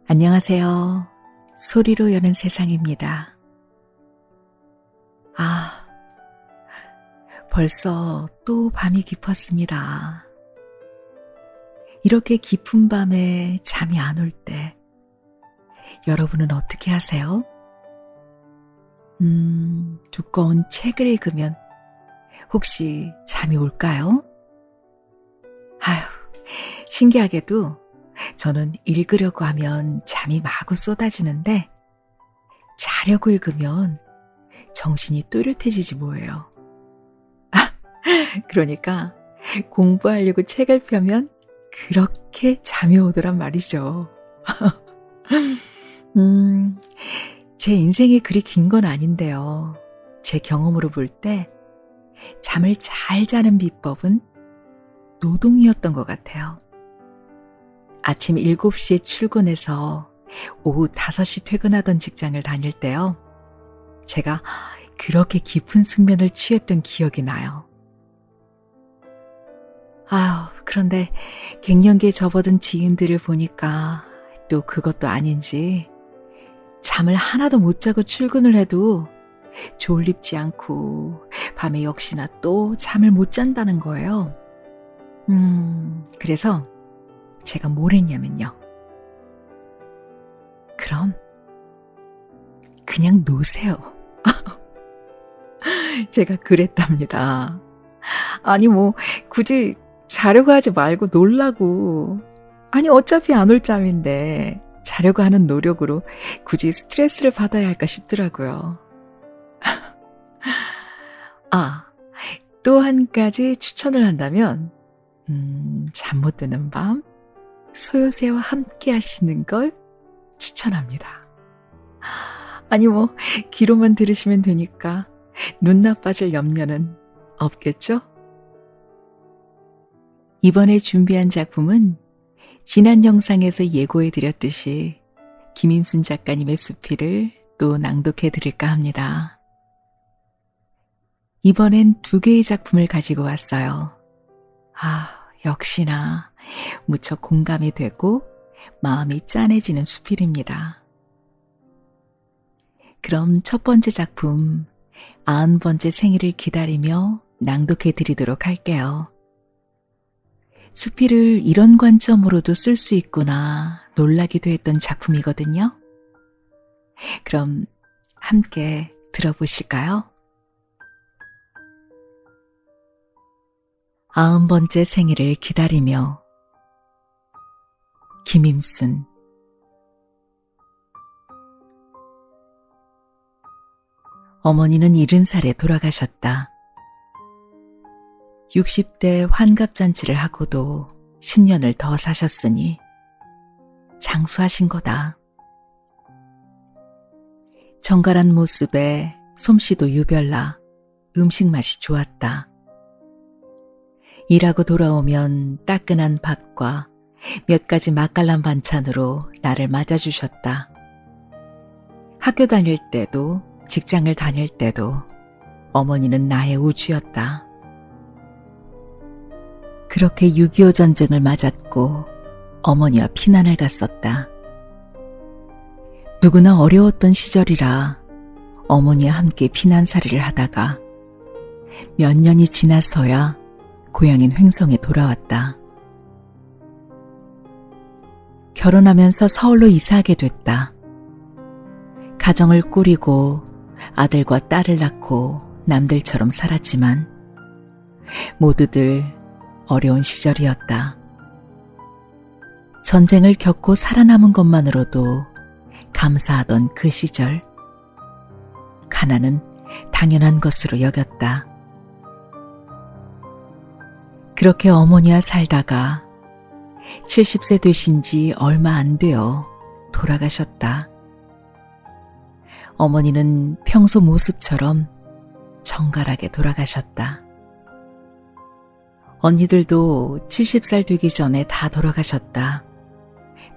안녕하세요. 소리로 여는 세상입니다. 벌써 또 밤이 깊었습니다. 이렇게 깊은 밤에 잠이 안 올 때, 여러분은 어떻게 하세요? 두꺼운 책을 읽으면 혹시 잠이 올까요? 신기하게도 저는 읽으려고 하면 잠이 마구 쏟아지는데 자려고 읽으면 정신이 또렷해지지 뭐예요. 그러니까 공부하려고 책을 펴면 그렇게 잠이 오더란 말이죠. 제 인생이 그리 긴 건 아닌데요. 제 경험으로 볼 때 잠을 잘 자는 비법은 노동이었던 것 같아요. 아침 7시에 출근해서 오후 5시 퇴근하던 직장을 다닐 때요. 제가 그렇게 깊은 숙면을 취했던 기억이 나요. 그런데 갱년기에 접어든 지인들을 보니까 또 그것도 아닌지 잠을 하나도 못 자고 출근을 해도 졸립지 않고 밤에 역시나 또 잠을 못 잔다는 거예요. 그래서 제가 뭘 했냐면요. 그럼 그냥 노세요. 제가 그랬답니다. 아니 굳이 자려고 하지 말고 놀라고. 어차피 안 올 잠인데 자려고 하는 노력으로 굳이 스트레스를 받아야 할까 싶더라고요. 또 한 가지 추천을 한다면 잠 못 드는 밤 소요새와 함께 하시는 걸 추천합니다. 귀로만 들으시면 되니까 눈 나빠질 염려는 없겠죠? 이번에 준비한 작품은 지난 영상에서 예고해드렸듯이 김임순 작가님의 수필을 또 낭독해드릴까 합니다. 이번엔 2개의 작품을 가지고 왔어요. 역시나 무척 공감이 되고 마음이 짠해지는 수필입니다. 그럼 첫 번째 작품 90번째 생일을 기다리며 낭독해드리도록 할게요. 수필을 이런 관점으로도 쓸 수 있구나 놀라기도 했던 작품이거든요. 그럼 함께 들어보실까요? 90번째 생일을 기다리며 김임순. 어머니는 70살에 돌아가셨다. 60대 환갑잔치를 하고도 10년을 더 사셨으니 장수하신 거다. 정갈한 모습에 솜씨도 유별나 음식 맛이 좋았다. 일하고 돌아오면 따끈한 밥과 몇 가지 맛깔난 반찬으로 나를 맞아주셨다. 학교 다닐 때도 직장을 다닐 때도 어머니는 나의 우주였다. 그렇게 6.25 전쟁을 맞았고 어머니와 피난을 갔었다. 누구나 어려웠던 시절이라 어머니와 함께 피난살이를 하다가 몇 년이 지나서야 고향인 횡성에 돌아왔다. 결혼하면서 서울로 이사하게 됐다. 가정을 꾸리고 아들과 딸을 낳고 남들처럼 살았지만 모두들 어려운 시절이었다. 전쟁을 겪고 살아남은 것만으로도 감사하던 그 시절, 가난은 당연한 것으로 여겼다. 그렇게 어머니와 살다가 70세 되신 지 얼마 안 되어 돌아가셨다. 어머니는 평소 모습처럼 정갈하게 돌아가셨다. 언니들도 70살 되기 전에 다 돌아가셨다.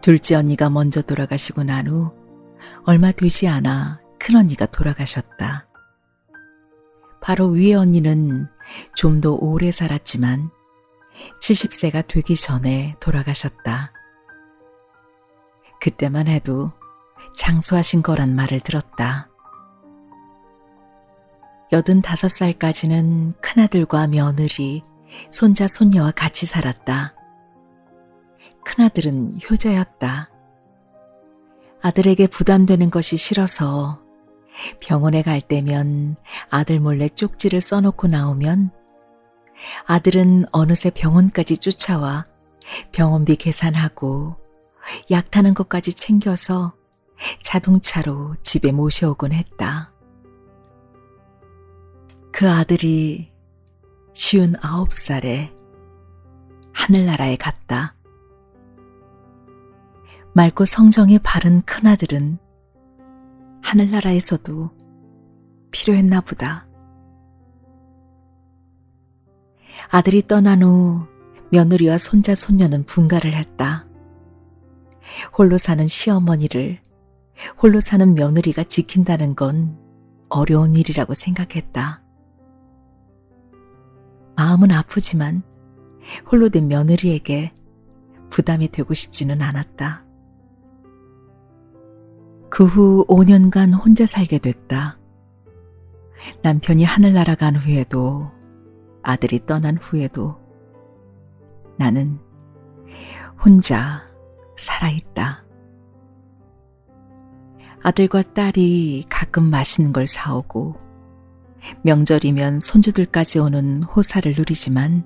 둘째 언니가 먼저 돌아가시고 난 후 얼마 되지 않아 큰언니가 돌아가셨다. 바로 위의 언니는 좀 더 오래 살았지만 70세가 되기 전에 돌아가셨다. 그때만 해도 장수하신 거란 말을 들었다. 85살까지는 큰아들과 며느리, 손자, 손녀와 같이 살았다. 큰아들은 효자였다. 아들에게 부담되는 것이 싫어서 병원에 갈 때면 아들 몰래 쪽지를 써놓고 나오면 아들은 어느새 병원까지 쫓아와 병원비 계산하고 약 타는 것까지 챙겨서 자동차로 집에 모셔오곤 했다. 그 아들이 59살에 하늘나라에 갔다. 맑고 성정이 바른 큰아들은 하늘나라에서도 필요했나 보다. 아들이 떠난 후 며느리와 손자, 손녀는 분가를 했다. 홀로 사는 시어머니를 홀로 사는 며느리가 지킨다는 건 어려운 일이라고 생각했다. 마음은 아프지만 홀로 된 며느리에게 부담이 되고 싶지는 않았다. 그 후 5년간 혼자 살게 됐다. 남편이 하늘나라 간 후에도 아들이 떠난 후에도 나는 혼자 살아있다. 아들과 딸이 가끔 맛있는 걸 사오고 명절이면 손주들까지 오는 호사를 누리지만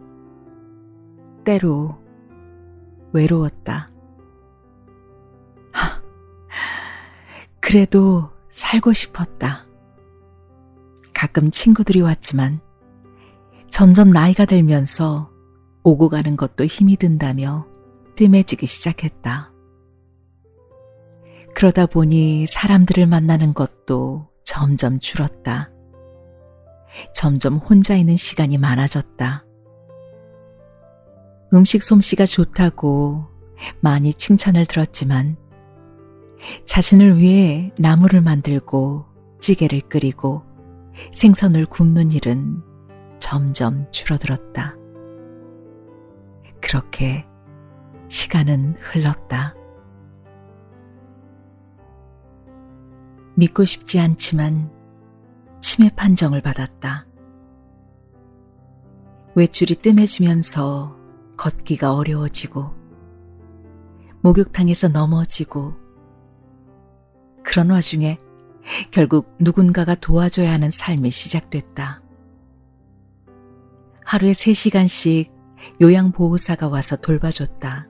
때로 외로웠다. 그래도 살고 싶었다. 가끔 친구들이 왔지만 점점 나이가 들면서 오고 가는 것도 힘이 든다며 뜸해지기 시작했다. 그러다 보니 사람들을 만나는 것도 점점 줄었다. 점점 혼자 있는 시간이 많아졌다. 음식 솜씨가 좋다고 많이 칭찬을 들었지만 자신을 위해 나물을 만들고 찌개를 끓이고 생선을 굽는 일은 점점 줄어들었다. 그렇게 시간은 흘렀다. 믿고 싶지 않지만 치매 판정을 받았다. 외출이 뜸해지면서 걷기가 어려워지고 목욕탕에서 넘어지고 그런 와중에 결국 누군가가 도와줘야 하는 삶이 시작됐다. 하루에 3시간씩 요양보호사가 와서 돌봐줬다.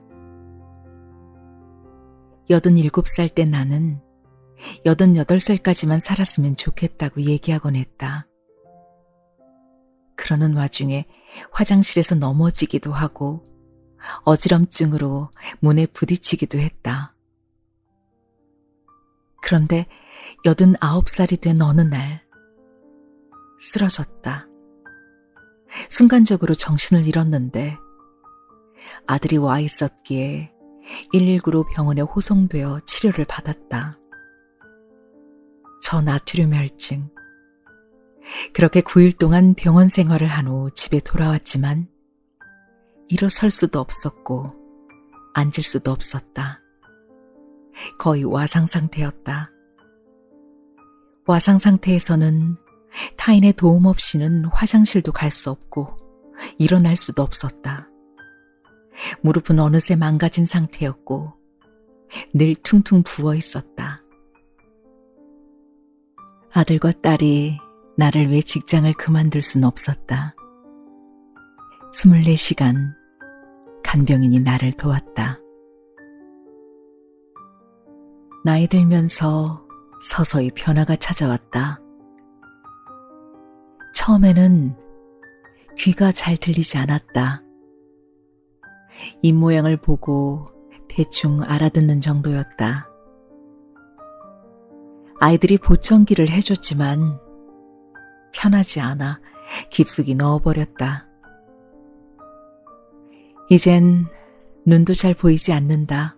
87살 때 나는 88살까지만 살았으면 좋겠다고 얘기하곤 했다. 그러는 와중에 화장실에서 넘어지기도 하고 어지럼증으로 문에 부딪히기도 했다. 그런데 89살이 된 어느 날 쓰러졌다. 순간적으로 정신을 잃었는데 아들이 와 있었기에 119로 병원에 호송되어 치료를 받았다. 저나트륨 혈증. 그렇게 9일 동안 병원 생활을 한 후 집에 돌아왔지만 일어설 수도 없었고 앉을 수도 없었다. 거의 와상 상태였다. 와상 상태에서는 타인의 도움 없이는 화장실도 갈 수 없고 일어날 수도 없었다. 무릎은 어느새 망가진 상태였고 늘 퉁퉁 부어 있었다. 아들과 딸이 나를 위해 직장을 그만둘 순 없었다. 24시간 간병인이 나를 도왔다. 나이 들면서 서서히 변화가 찾아왔다. 처음에는 귀가 잘 들리지 않았다. 입 모양을 보고 대충 알아듣는 정도였다. 아이들이 보청기를 해줬지만 편하지 않아 깊숙이 넣어버렸다. 이젠 눈도 잘 보이지 않는다.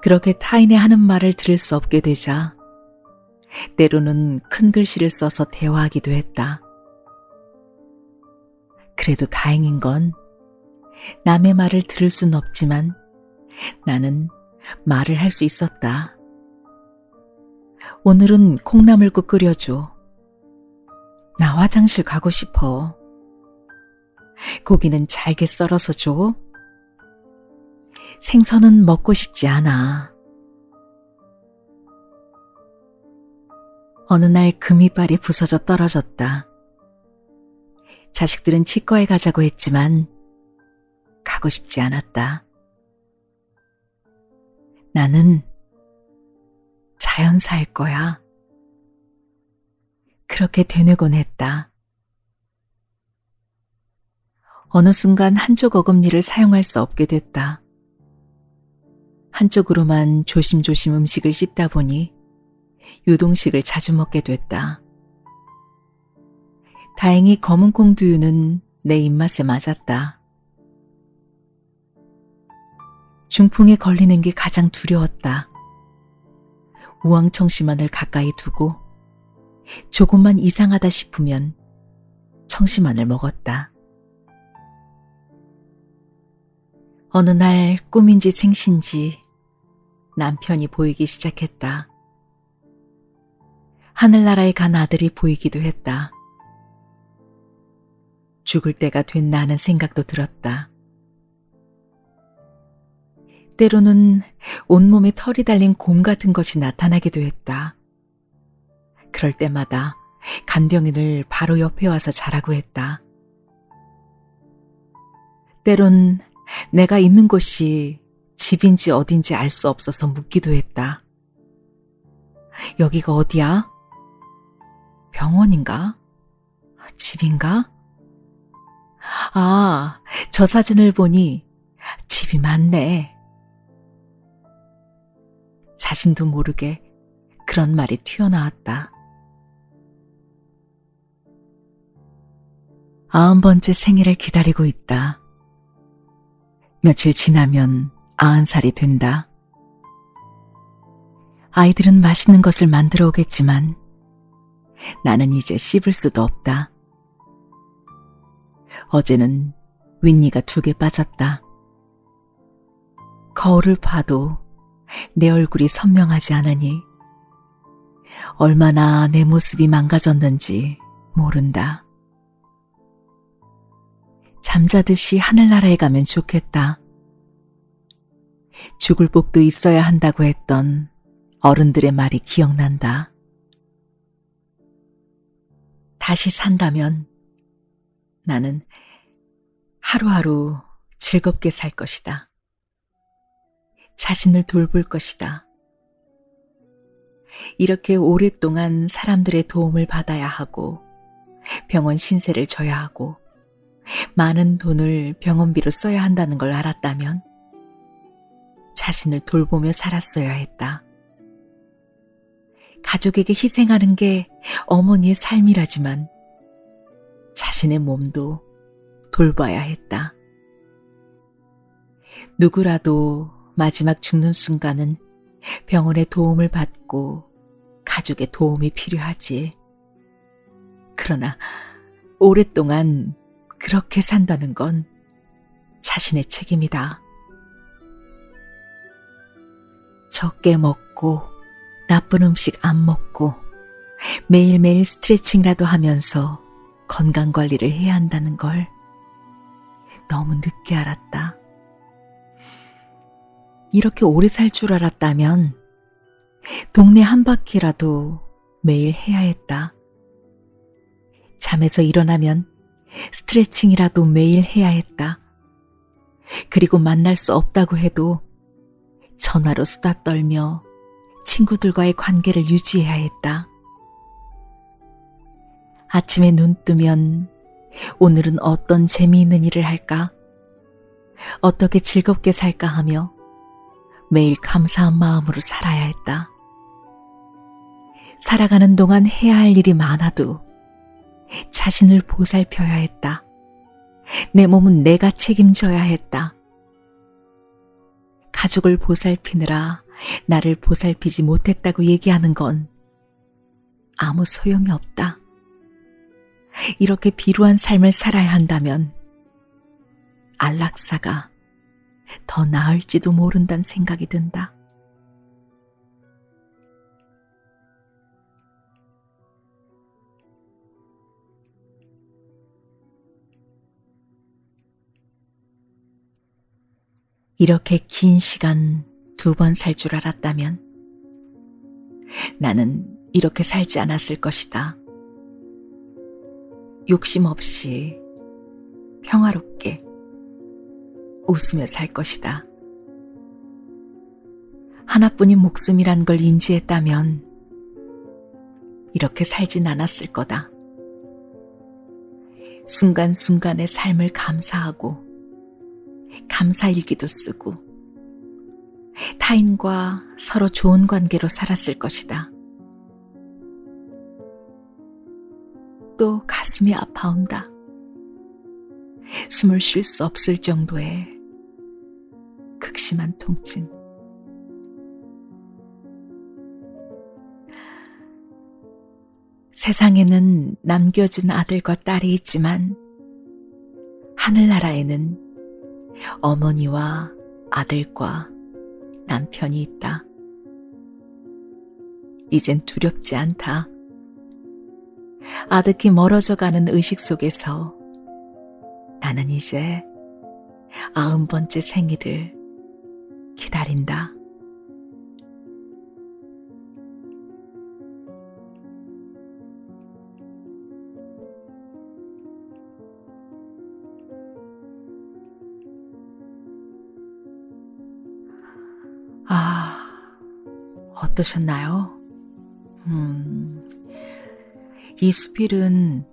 그렇게 타인의 하는 말을 들을 수 없게 되자 때로는 큰 글씨를 써서 대화하기도 했다. 그래도 다행인 건 남의 말을 들을 순 없지만 나는 말을 할 수 있었다. 오늘은 콩나물국 끓여줘. 나 화장실 가고 싶어. 고기는 잘게 썰어서 줘. 생선은 먹고 싶지 않아. 어느 날 금이빨이 부서져 떨어졌다. 자식들은 치과에 가자고 했지만 가고 싶지 않았다. 나는 자연사할 거야. 그렇게 되뇌곤 했다. 어느 순간 한쪽 어금니를 사용할 수 없게 됐다. 한쪽으로만 조심조심 음식을 씹다 보니 유동식을 자주 먹게 됐다. 다행히 검은콩 두유는 내 입맛에 맞았다. 중풍에 걸리는 게 가장 두려웠다. 우황청심환을 가까이 두고 조금만 이상하다 싶으면 청심환을 먹었다. 어느 날 꿈인지 생신지 남편이 보이기 시작했다. 하늘나라에 간 아들이 보이기도 했다. 죽을 때가 됐나 하는 생각도 들었다. 때로는 온몸에 털이 달린 곰 같은 것이 나타나기도 했다. 그럴 때마다 간병인을 바로 옆에 와서 자라고 했다. 때론 내가 있는 곳이 집인지 어딘지 알 수 없어서 묻기도 했다. 여기가 어디야? 병원인가? 집인가? 아, 저 사진을 보니 집이 맞네. 자신도 모르게 그런 말이 튀어나왔다. 90번째 생일을 기다리고 있다. 며칠 지나면 90살이 된다. 아이들은 맛있는 것을 만들어 오겠지만 나는 이제 씹을 수도 없다. 어제는 윗니가 2개 빠졌다. 거울을 봐도 내 얼굴이 선명하지 않으니 얼마나 내 모습이 망가졌는지 모른다. 잠자듯이 하늘나라에 가면 좋겠다. 죽을 복도 있어야 한다고 했던 어른들의 말이 기억난다. 다시 산다면 나는 하루하루 즐겁게 살 것이다. 자신을 돌볼 것이다. 이렇게 오랫동안 사람들의 도움을 받아야 하고 병원 신세를 져야 하고 많은 돈을 병원비로 써야 한다는 걸 알았다면 자신을 돌보며 살았어야 했다. 가족에게 희생하는 게 어머니의 삶이라지만 자신의 몸도 돌봐야 했다. 누구라도 마지막 죽는 순간은 병원의 도움을 받고 가족의 도움이 필요하지. 그러나 오랫동안 그렇게 산다는 건 자신의 책임이다. 적게 먹고 나쁜 음식 안 먹고 매일매일 스트레칭이라도 하면서 건강관리를 해야 한다는 걸 너무 늦게 알았다. 이렇게 오래 살 줄 알았다면 동네 한 바퀴라도 매일 해야 했다. 잠에서 일어나면 스트레칭이라도 매일 해야 했다. 그리고 만날 수 없다고 해도 전화로 수다 떨며 친구들과의 관계를 유지해야 했다. 아침에 눈 뜨면 오늘은 어떤 재미있는 일을 할까? 어떻게 즐겁게 살까 하며 매일 감사한 마음으로 살아야 했다. 살아가는 동안 해야 할 일이 많아도 자신을 보살펴야 했다. 내 몸은 내가 책임져야 했다. 가족을 보살피느라 나를 보살피지 못했다고 얘기하는 건 아무 소용이 없다. 이렇게 비루한 삶을 살아야 한다면 안락사가 더 나을지도 모른다는 생각이 든다. 이렇게 긴 시간 2번 살 줄 알았다면 나는 이렇게 살지 않았을 것이다. 욕심 없이 평화롭게 웃으며 살 것이다. 하나뿐인 목숨이란 걸 인지했다면 이렇게 살진 않았을 거다. 순간순간의 삶을 감사하고 감사일기도 쓰고 타인과 서로 좋은 관계로 살았을 것이다. 또 가슴이 아파온다. 숨을 쉴 수 없을 정도의 극심한 통증. 세상에는 남겨진 아들과 딸이 있지만 하늘나라에는 어머니와 아들과 남편이 있다. 이젠 두렵지 않다. 아득히 멀어져가는 의식 속에서 나는 이제 90번째 생일을 기다린다. 어떠셨나요? 이 수필은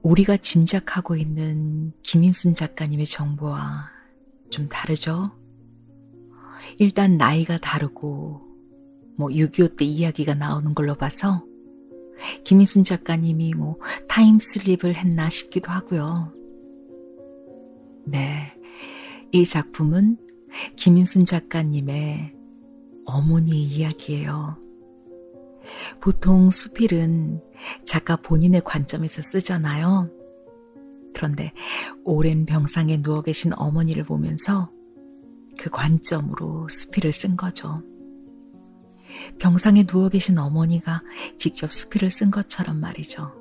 우리가 짐작하고 있는 김인순 작가님의 정보와 좀 다르죠? 일단 나이가 다르고 6.25 때 이야기가 나오는 걸로 봐서 김인순 작가님이 타임슬립을 했나 싶기도 하고요. 네, 이 작품은 김인순 작가님의 어머니의 이야기예요. 보통 수필은 작가 본인의 관점에서 쓰잖아요. 그런데 오랜 병상에 누워 계신 어머니를 보면서 그 관점으로 수필을 쓴 거죠. 병상에 누워 계신 어머니가 직접 수필을 쓴 것처럼 말이죠.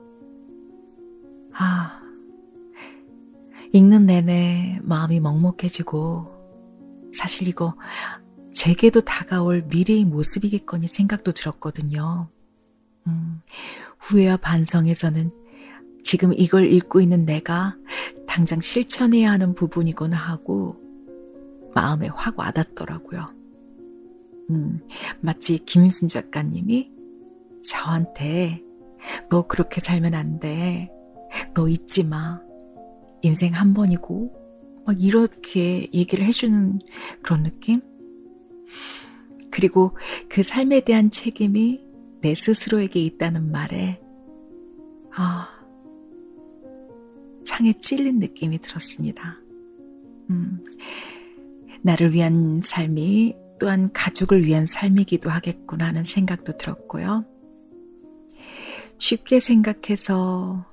읽는 내내 마음이 먹먹해지고 사실 이거 제게도 다가올 미래의 모습이겠거니 생각도 들었거든요. 후회와 반성에서는 지금 이걸 읽고 있는 내가 당장 실천해야 하는 부분이구나 하고 마음에 확 와닿더라고요. 마치 김윤순 작가님이 저한테 너 그렇게 살면 안 돼. 너 잊지 마. 인생 한 번이고 이렇게 얘기를 해주는 그런 느낌? 그리고 그 삶에 대한 책임이 내 스스로에게 있다는 말에 창에 찔린 느낌이 들었습니다. 나를 위한 삶이 또한 가족을 위한 삶이기도 하겠구나 하는 생각도 들었고요. 쉽게 생각해서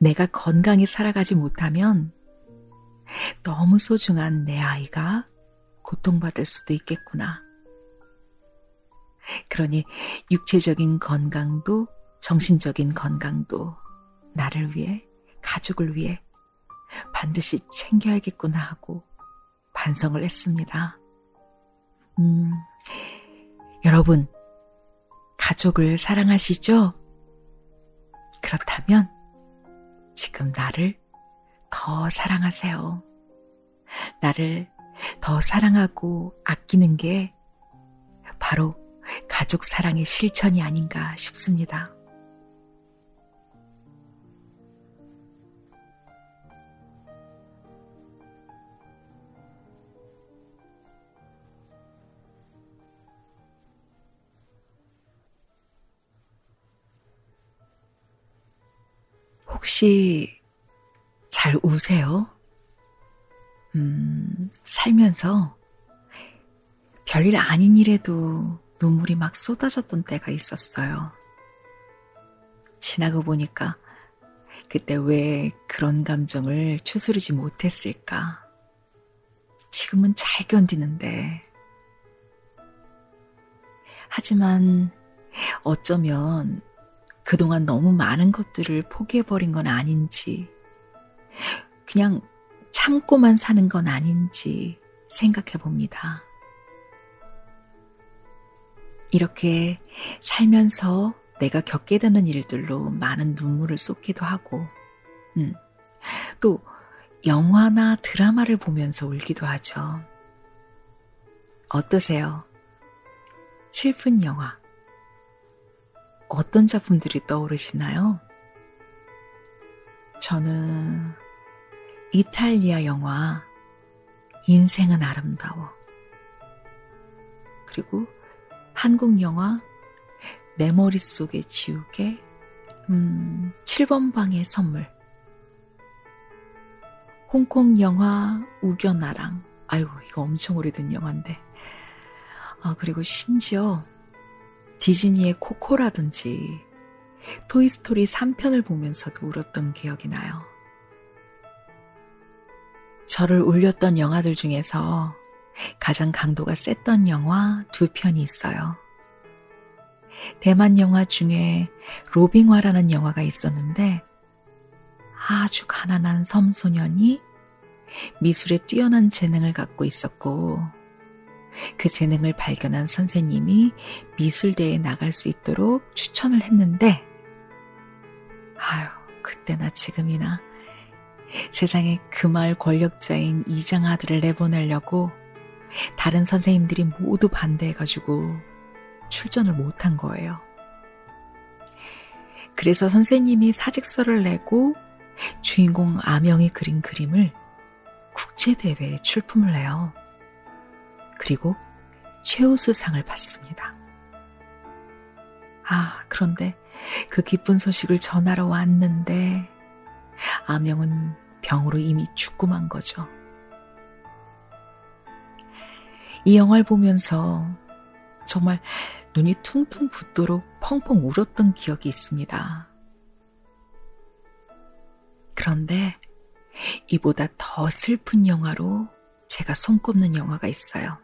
내가 건강히 살아가지 못하면 너무 소중한 내 아이가 고통받을 수도 있겠구나. 그러니 육체적인 건강도 정신적인 건강도 나를 위해, 가족을 위해 반드시 챙겨야겠구나 하고 반성을 했습니다. 여러분, 가족을 사랑하시죠? 그렇다면 지금 나를 더 사랑하세요. 나를 더 사랑하고 아끼는 게 바로 가족 사랑의 실천이 아닌가 싶습니다. 혹시 잘 우세요? 살면서 별일 아닌 일에도 눈물이 막 쏟아졌던 때가 있었어요. 지나고 보니까 그때 왜 그런 감정을 추스르지 못했을까? 지금은 잘 견디는데. 하지만 어쩌면 그동안 너무 많은 것들을 포기해버린 건 아닌지, 그냥 참고만 사는 건 아닌지 생각해 봅니다. 이렇게 살면서 내가 겪게 되는 일들로 많은 눈물을 쏟기도 하고, 또 영화나 드라마를 보면서 울기도 하죠. 어떠세요? 슬픈 영화. 어떤 작품들이 떠오르시나요? 저는 이탈리아 영화 인생은 아름다워. 그리고 한국 영화 내 머릿속에 지우개 7번 방의 선물. 홍콩 영화 우겨나랑. 아이고 이거 엄청 오래된 영화인데. 그리고 심지어 디즈니의 코코라든지 토이스토리 3편을 보면서도 울었던 기억이 나요. 저를 울렸던 영화들 중에서 가장 강도가 셌던 영화 2편이 있어요. 대만 영화 중에 로빙화라는 영화가 있었는데 아주 가난한 섬소년이 미술에 뛰어난 재능을 갖고 있었고 그 재능을 발견한 선생님이 미술대회에 나갈 수 있도록 추천을 했는데 그때나 지금이나 세상에 그 마을 권력자인 이장 아들을 내보내려고 다른 선생님들이 모두 반대해가지고 출전을 못한 거예요. 그래서 선생님이 사직서를 내고 주인공 아명이 그린 그림을 국제대회에 출품을 해요. 그리고 최우수상을 받습니다. 그런데 그 기쁜 소식을 전하러 왔는데 아명은 병으로 이미 죽고만 거죠. 이 영화를 보면서 정말 눈이 퉁퉁 붓도록 펑펑 울었던 기억이 있습니다. 그런데 이보다 더 슬픈 영화로 제가 손꼽는 영화가 있어요.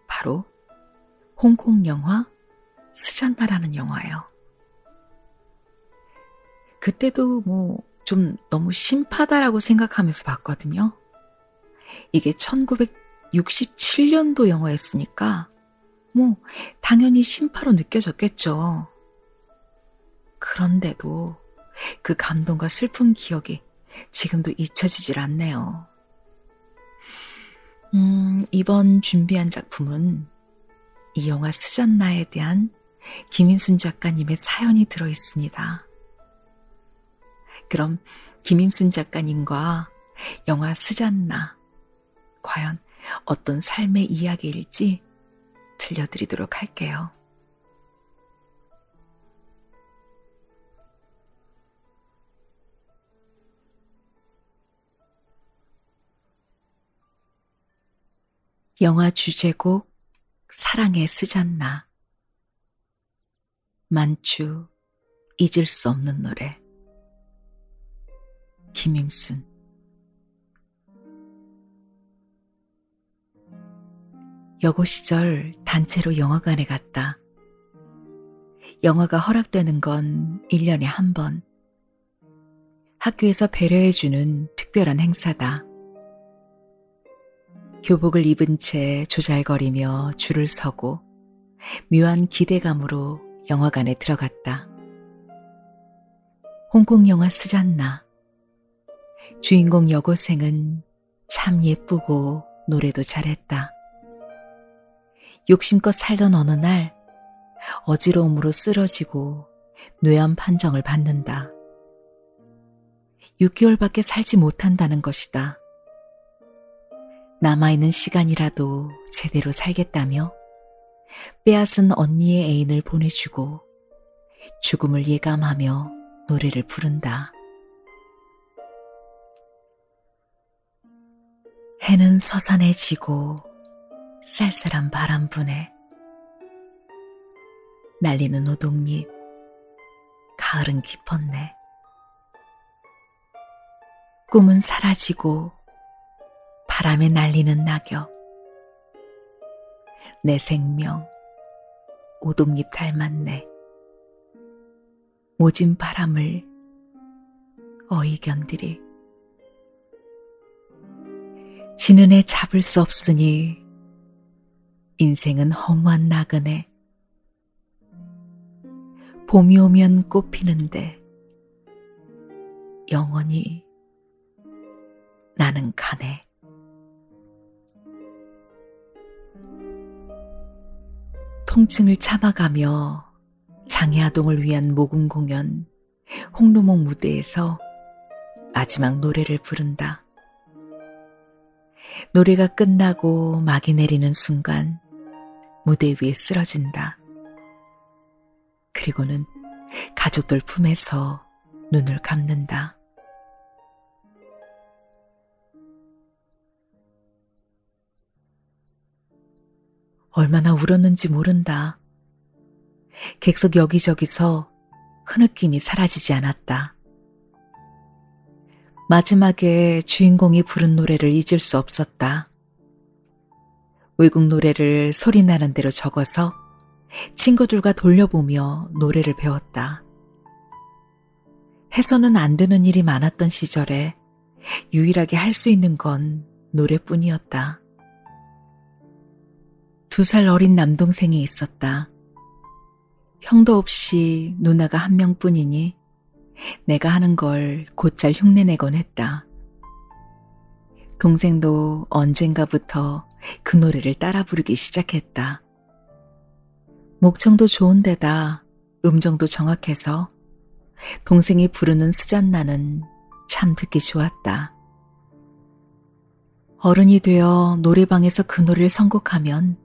바로 홍콩 영화 스잔나라는 영화예요. 그때도 좀 너무 심파다라고 생각하면서 봤거든요. 이게 1967년도 영화였으니까 당연히 심파로 느껴졌겠죠. 그런데도 그 감동과 슬픈 기억이 지금도 잊혀지질 않네요. 이번 준비한 작품은 이 영화 스잔나에 대한 김임순 작가님의 사연이 들어있습니다. 그럼 김임순 작가님과 영화 스잔나, 과연 어떤 삶의 이야기일지 들려드리도록 할게요. 영화 주제곡 사랑의 스잔나. 만추 잊을 수 없는 노래. 김임순. 여고 시절 단체로 영화관에 갔다. 영화가 허락되는 건 1년에 한 번. 학교에서 배려해주는 특별한 행사다. 교복을 입은 채 조잘거리며 줄을 서고 묘한 기대감으로 영화관에 들어갔다. 홍콩 영화 스잔나. 주인공 여고생은 참 예쁘고 노래도 잘했다. 욕심껏 살던 어느 날 어지러움으로 쓰러지고 뇌암 판정을 받는다. 6개월밖에 살지 못한다는 것이다. 남아있는 시간이라도 제대로 살겠다며 빼앗은 언니의 애인을 보내주고 죽음을 예감하며 노래를 부른다. 해는 서산해지고 쌀쌀한 바람 부네. 날리는 노동잎, 가을은 깊었네. 꿈은 사라지고 바람에 날리는 낙엽. 내 생명, 오동잎 닮았네. 모진 바람을 어이 견디리. 지는 애 잡을 수 없으니 인생은 허무한 나그네. 봄이 오면 꽃 피는데 영원히 나는 가네. 통증을 참아가며 장애아동을 위한 모금 공연 홍루목 무대에서 마지막 노래를 부른다. 노래가 끝나고 막이 내리는 순간 무대 위에 쓰러진다. 그리고는 가족들 품에서 눈을 감는다. 얼마나 울었는지 모른다. 객석 여기저기서 흐느낌이 사라지지 않았다. 마지막에 주인공이 부른 노래를 잊을 수 없었다. 외국 노래를 소리나는 대로 적어서 친구들과 돌려보며 노래를 배웠다. 해서는 안 되는 일이 많았던 시절에 유일하게 할 수 있는 건 노래뿐이었다. 2살 어린 남동생이 있었다. 형도 없이 누나가 한 명뿐이니 내가 하는 걸 곧잘 흉내내곤 했다. 동생도 언젠가부터 그 노래를 따라 부르기 시작했다. 목청도 좋은 데다 음정도 정확해서 동생이 부르는 스잔나는 참 듣기 좋았다. 어른이 되어 노래방에서 그 노래를 선곡하면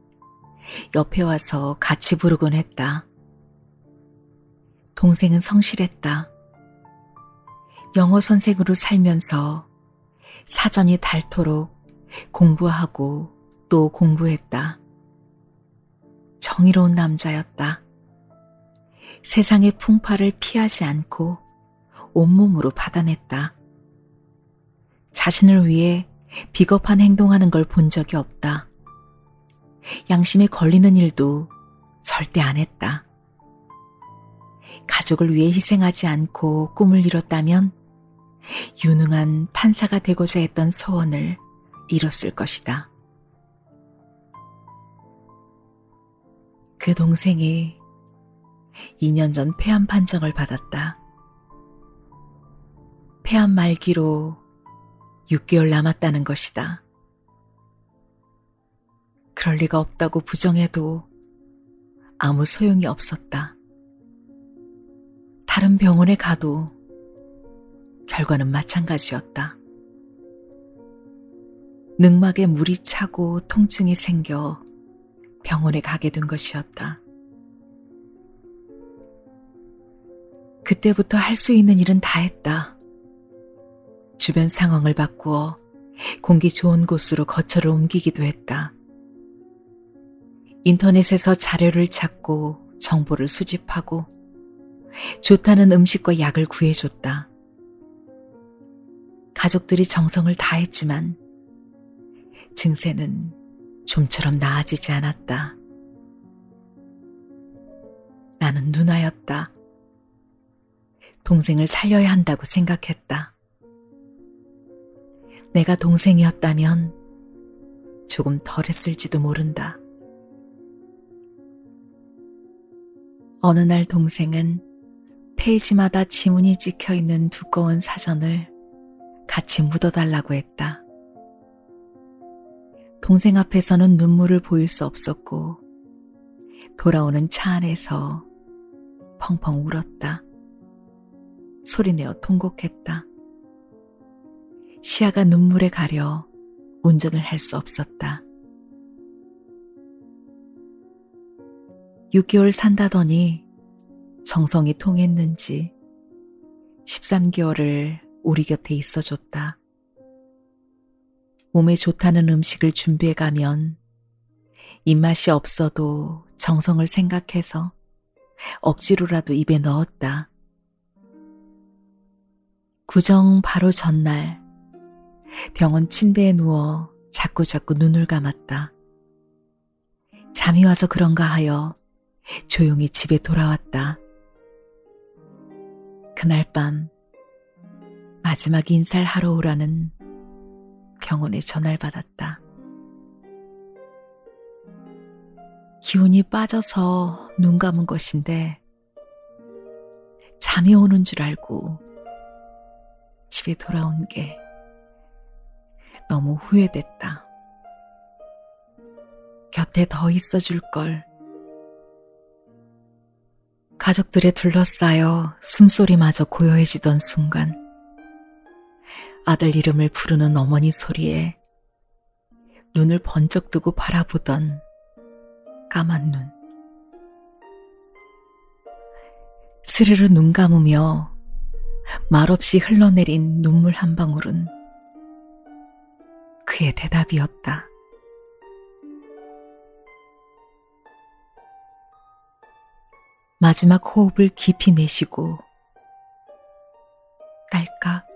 옆에 와서 같이 부르곤 했다. 동생은 성실했다. 영어 선생으로 살면서 사전이 닳도록 공부하고 또 공부했다. 정의로운 남자였다. 세상의 풍파를 피하지 않고 온몸으로 받아냈다. 자신을 위해 비겁한 행동하는 걸 본 적이 없다. 양심에 걸리는 일도 절대 안 했다. 가족을 위해 희생하지 않고 꿈을 이뤘다면 유능한 판사가 되고자 했던 소원을 이뤘을 것이다. 그 동생이 2년 전 폐암 판정을 받았다. 폐암 말기로 6개월 남았다는 것이다. 그럴 리가 없다고 부정해도 아무 소용이 없었다. 다른 병원에 가도 결과는 마찬가지였다. 늑막에 물이 차고 통증이 생겨 병원에 가게 된 것이었다. 그때부터 할 수 있는 일은 다 했다. 주변 상황을 바꾸어 공기 좋은 곳으로 거처를 옮기기도 했다. 인터넷에서 자료를 찾고 정보를 수집하고 좋다는 음식과 약을 구해줬다. 가족들이 정성을 다했지만 증세는 좀처럼 나아지지 않았다. 나는 누나였다. 동생을 살려야 한다고 생각했다. 내가 동생이었다면 조금 덜했을지도 모른다. 어느 날 동생은 페이지마다 지문이 찍혀있는 두꺼운 사전을 같이 묻어달라고 했다. 동생 앞에서는 눈물을 보일 수 없었고 돌아오는 차 안에서 펑펑 울었다. 소리내어 통곡했다. 시야가 눈물에 가려 운전을 할 수 없었다. 6개월 산다더니 정성이 통했는지 13개월을 우리 곁에 있어줬다. 몸에 좋다는 음식을 준비해가면 입맛이 없어도 정성을 생각해서 억지로라도 입에 넣었다. 구정 바로 전날 병원 침대에 누워 자꾸자꾸 눈을 감았다. 잠이 와서 그런가 하여 조용히 집에 돌아왔다. 그날 밤 마지막 인사를 하러 오라는 병원에 전화를 받았다. 기운이 빠져서 눈 감은 것인데 잠이 오는 줄 알고 집에 돌아온 게 너무 후회됐다. 곁에 더 있어줄 걸. 가족들에 둘러싸여 숨소리마저 고요해지던 순간 아들 이름을 부르는 어머니 소리에 눈을 번쩍 뜨고 바라보던 까만 눈. 스르르 눈 감으며 말없이 흘러내린 눈물 한 방울은 그의 대답이었다. 마지막 호흡을 깊이 내쉬고 딸깍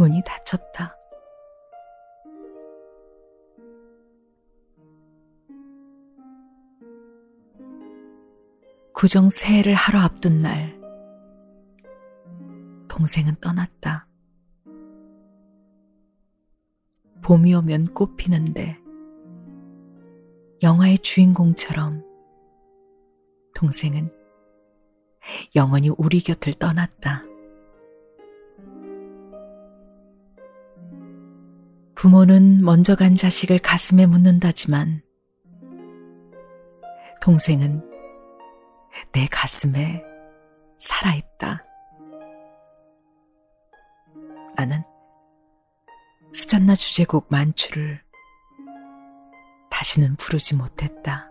문이 닫혔다. 구정 새해를 하루 앞둔 날 동생은 떠났다. 봄이 오면 꽃 피는데 영화의 주인공처럼 동생은 영원히 우리 곁을 떠났다. 부모는 먼저 간 자식을 가슴에 묻는다지만 동생은 내 가슴에 살아있다. 나는 스잔나 주제곡 만추를 다시는 부르지 못했다.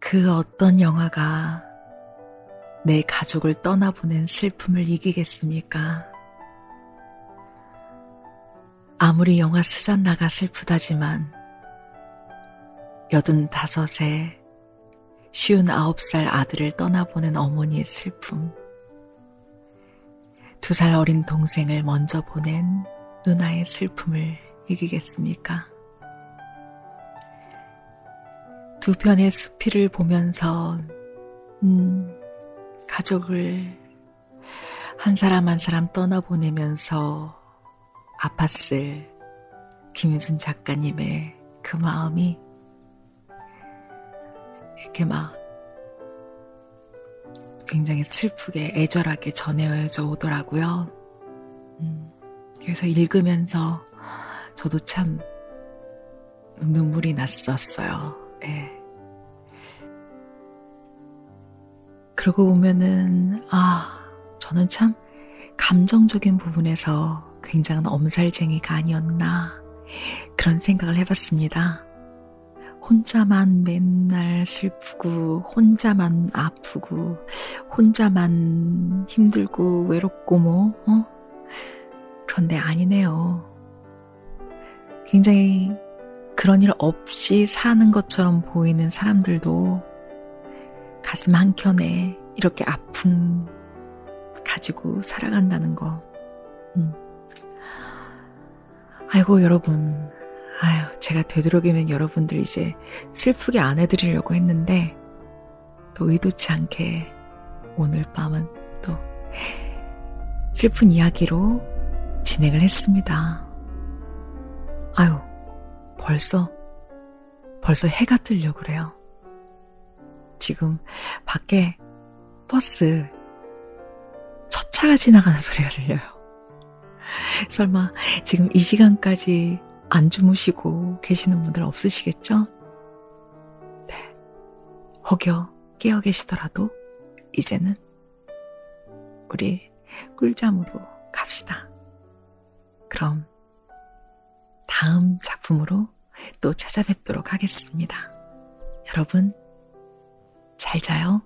그 어떤 영화가 내 가족을 떠나보낸 슬픔을 이기겠습니까? 아무리 영화 스잔나가 슬프다지만 85세, 59살 아들을 떠나보낸 어머니의 슬픔, 2살 어린 동생을 먼저 보낸 누나의 슬픔을 이기겠습니까? 두 편의 수필을 보면서 가족을 한 사람 한 사람 떠나보내면서 아팠을 김유순 작가님의 그 마음이 이렇게 막 굉장히 슬프게 애절하게 전해져 오더라고요. 그래서 읽으면서 저도 참 눈물이 났었어요. 예. 그러고 보면은 저는 참 감정적인 부분에서 굉장한 엄살쟁이가 아니었나 그런 생각을 해봤습니다. 혼자만 맨날 슬프고 혼자만 아프고 혼자만 힘들고 외롭고 그런데 아니네요. 굉장히 그런 일 없이 사는 것처럼 보이는 사람들도 가슴 한켠에 이렇게 아픔 가지고 살아간다는 거. 아이고 여러분, 제가 되도록이면 여러분들 이제 슬프게 안 해드리려고 했는데 또 의도치 않게 오늘 밤은 또 슬픈 이야기로 진행을 했습니다. 벌써 해가 뜨려고 그래요. 지금 밖에 버스 첫 차가 지나가는 소리가 들려요. 설마 지금 이 시간까지 안 주무시고 계시는 분들 없으시겠죠? 네. 혹여 깨어 계시더라도 이제는 우리 꿀잠으로 갑시다. 그럼 다음 작품으로 또 찾아뵙도록 하겠습니다. 여러분, 잘 자요.